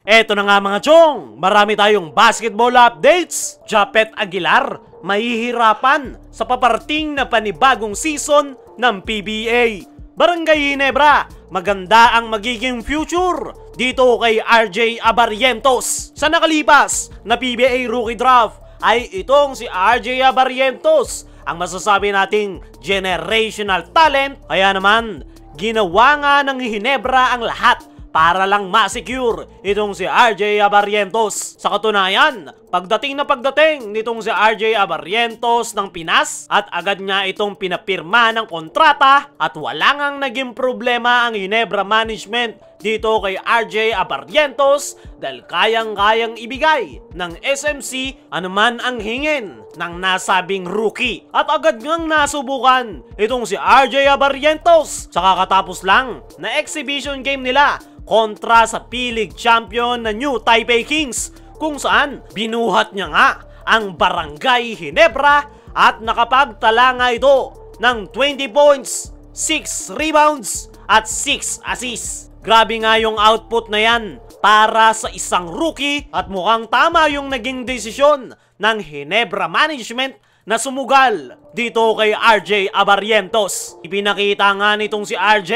Eto na nga mga chong, marami tayong basketball updates. Japet Aguilar, mahihirapan sa paparting na panibagong season ng PBA. Barangay Ginebra, maganda ang magiging future dito kay RJ Abarrientos. Sa nakalipas na PBA Rookie Draft ay itong si RJ Abarrientos ang masasabi nating generational talent. Kaya naman, ginawa nga ng Ginebra ang lahat para lang ma-secure itong si RJ Abarrientos. Sa katunayan, pagdating nitong si RJ Abarrientos ng Pinas at agad nga itong pinapirma ng kontrata at wala ngang naging problema ang Ginebra management dito kay RJ Abarrientos dahil kayang-kayang ibigay ng SMC anuman ang hingin ng nasabing rookie. At agad ngang nasubukan itong si RJ Abarrientos sa kakatapos lang na exhibition game nila kontra sa P-League champion na New Taipei Kings, kung saan binuhat niya nga ang Barangay Ginebra at nakapagtala nga ito ng 20 points, 6 rebounds at 6 assists. Grabe nga yung output na yan para sa isang rookie at mukhang tama yung naging desisyon ng Ginebra management na sumugal dito kay RJ Abarrientos. Ipinakita nga nitong si RJ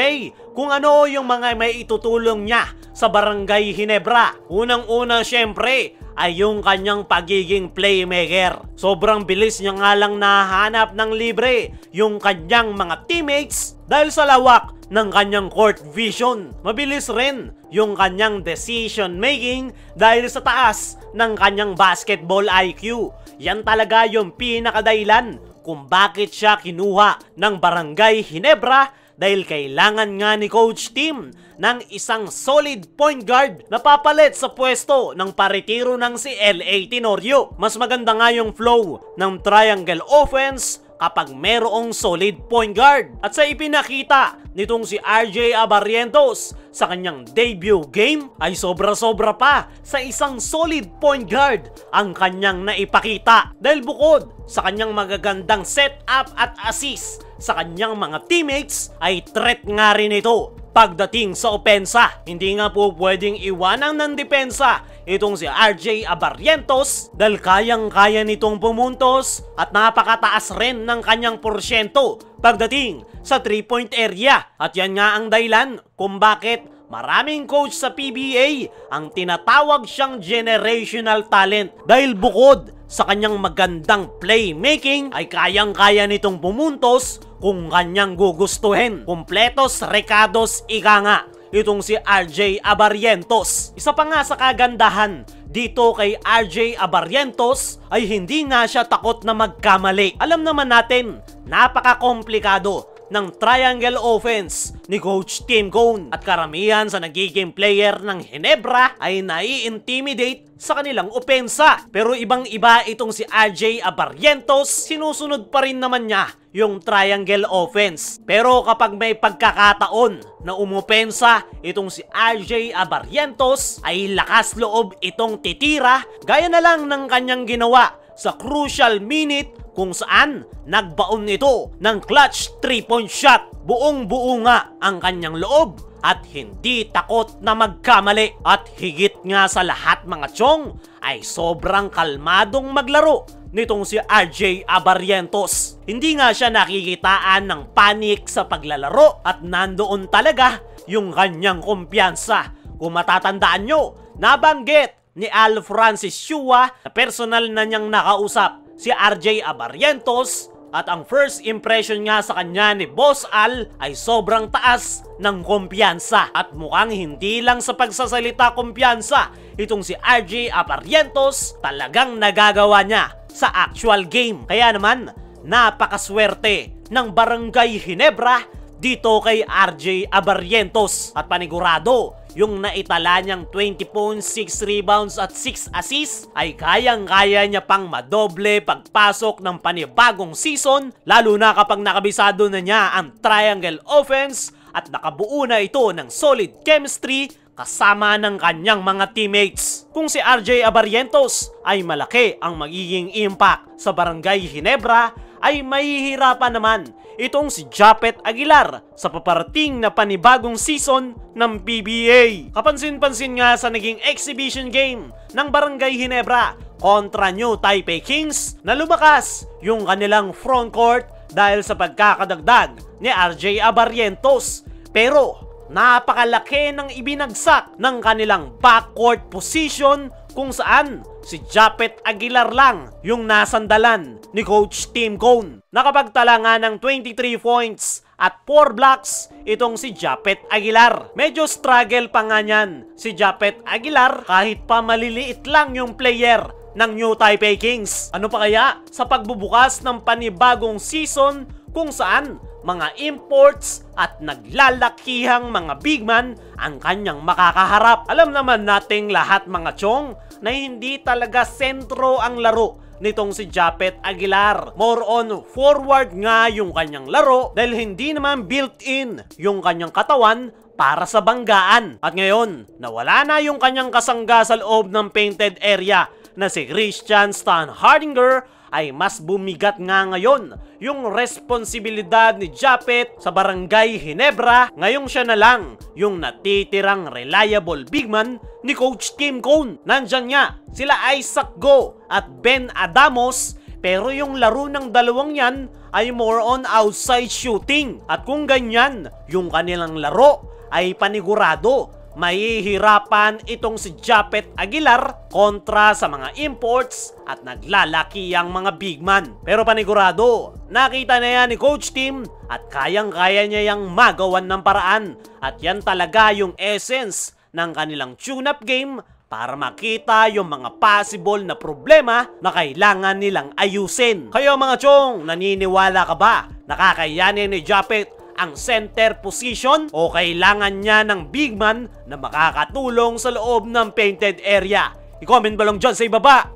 kung ano yung mga may itutulong niya sa Barangay Ginebra. Unang-una syempre ay yung kanyang pagiging playmaker. Sobrang bilis niya nga lang nahanap ng libre yung kanyang mga teammates dahil sa lawak ng kanyang court vision. Mabilis rin yung kanyang decision making dahil sa taas ng kanyang basketball IQ. Yan talaga yung pinakadahilan kung bakit siya kinuha ng Barangay Ginebra dahil kailangan nga ni Coach Tim ng isang solid point guard na papalit sa pwesto ng paretiro ng si LA Tenorio. Mas maganda nga yung flow ng triangle offense kapag merong solid point guard. At sa ipinakita nitong si RJ Abarrientos sa kanyang debut game ay sobra-sobra pa sa isang solid point guard ang kanyang naipakita. Dahil bukod sa kanyang magagandang setup at assist sa kanyang mga teammates ay threat nga rin ito pagdating sa opensa. Hindi nga po pwedeng iwanan ng depensa itong si RJ Abarrientos dahil kayang-kaya nitong pumuntos at napakataas rin ng kanyang porsyento pagdating sa 3-point area. At yan nga ang dahilan kung bakit maraming coach sa PBA ang tinatawag siyang generational talent dahil bukod sa kanyang magandang playmaking ay kayang-kaya nitong pumuntos kung kanyang gugustuhin. Kompletos rekados ika nga itong si RJ Abarrientos. Isa pa nga sa kagandahan dito kay RJ Abarrientos ay hindi nga siya takot na magkamali. Alam naman natin, napaka-komplikado ng triangle offense ni Coach Tim Cone at karamihan sa nagiging player ng Ginebra ay nai-intimidate sa kanilang opensa. Pero ibang-iba itong si RJ Abarrientos, sinusunod pa rin naman niya yung triangle offense. Pero kapag may pagkakataon na umopensa itong si RJ Abarrientos ay lakas loob itong titira gaya na lang ng kanyang ginawa sa crucial minute kung saan nagbaon ito ng clutch 3-point shot. Buong-buo nga ang kanyang loob at hindi takot na magkamali. At higit nga sa lahat mga chong ay sobrang kalmadong maglaro nitong si RJ Abarrientos. Hindi nga siya nakikitaan ng panic sa paglalaro at nandoon talaga yung kanyang kumpiyansa. Kung matatandaan nyo, nabanggit ni Al Francis Chua na personal na niyang nakausap si RJ Abarrientos at ang first impression nga sa kanya ni Boss Al ay sobrang taas ng kumpiyansa. At mukhang hindi lang sa pagsasalita kumpiyansa itong si RJ Abarrientos, talagang nagagawa niya sa actual game. Kaya naman, napakaswerte ng Barangay Ginebra dito kay RJ Abarrientos at panigurado yung naitala niyang 20 points, 6 rebounds at 6 assists ay kayang-kaya niya pang madoble pagpasok ng panibagong season, lalo na kapag nakabisado na niya ang triangle offense at nakabuo na ito ng solid chemistry kasama ng kanyang mga teammates. Kung si RJ Abarrientos ay malaki ang magiging impact sa Barangay Ginebra ay mahihirapan naman itong si Japet Aguilar sa paparating na panibagong season ng PBA. Kapansin-pansin nga sa naging exhibition game ng Barangay Ginebra kontra New Taipei Kings na lumakas yung kanilang frontcourt dahil sa pagkakadagdag ni RJ Abarrientos. Pero napakalaki ng ibinagsak ng kanilang backcourt position kung saan si Japet Aguilar lang yung nasandalan ni Coach Tim Cone. Nakapagtala nga ng 23 points at 4 blocks itong si Japet Aguilar. Medyo struggle pa nga niyan si Japet Aguilar kahit pa maliliit lang yung player ng New Taipei Kings. Ano pa kaya sa pagbubukas ng panibagong season kung saan mga imports at naglalakihang mga big man ang kanyang makakaharap. Alam naman nating lahat mga chong na hindi talaga sentro ang laro nitong si Japet Aguilar. More on forward nga yung kanyang laro dahil hindi naman built-in yung kanyang katawan para sa banggaan. At ngayon, nawala na yung kanyang kasangga sa loob ng painted area na si Christian Stan Hardinger, ay mas bumigat nga ngayon yung responsibilidad ni Japet sa Barangay Ginebra. Ngayong siya na lang yung natitirang reliable big man ni Coach Tim Cone. Nandyan nga sila Isaac Go at Ben Adamos, pero yung laro ng dalawang yan ay more on outside shooting. At kung ganyan yung kanilang laro ay panigurado mahihirapan itong si Japet Aguilar kontra sa mga imports at naglalaki ang mga big man. Pero panigurado, nakita na yan ni Coach Tim at kayang-kaya niya yang magawan ng paraan. At yan talaga yung essence ng kanilang tune-up game para makita yung mga possible na problema na kailangan nilang ayusin. Kayo mga chong, naniniwala ka ba na kakayanin ni Japet ang center position o kailangan niya ng big man na makakatulong sa loob ng painted area? I-comment mo lang dyan sa ibaba.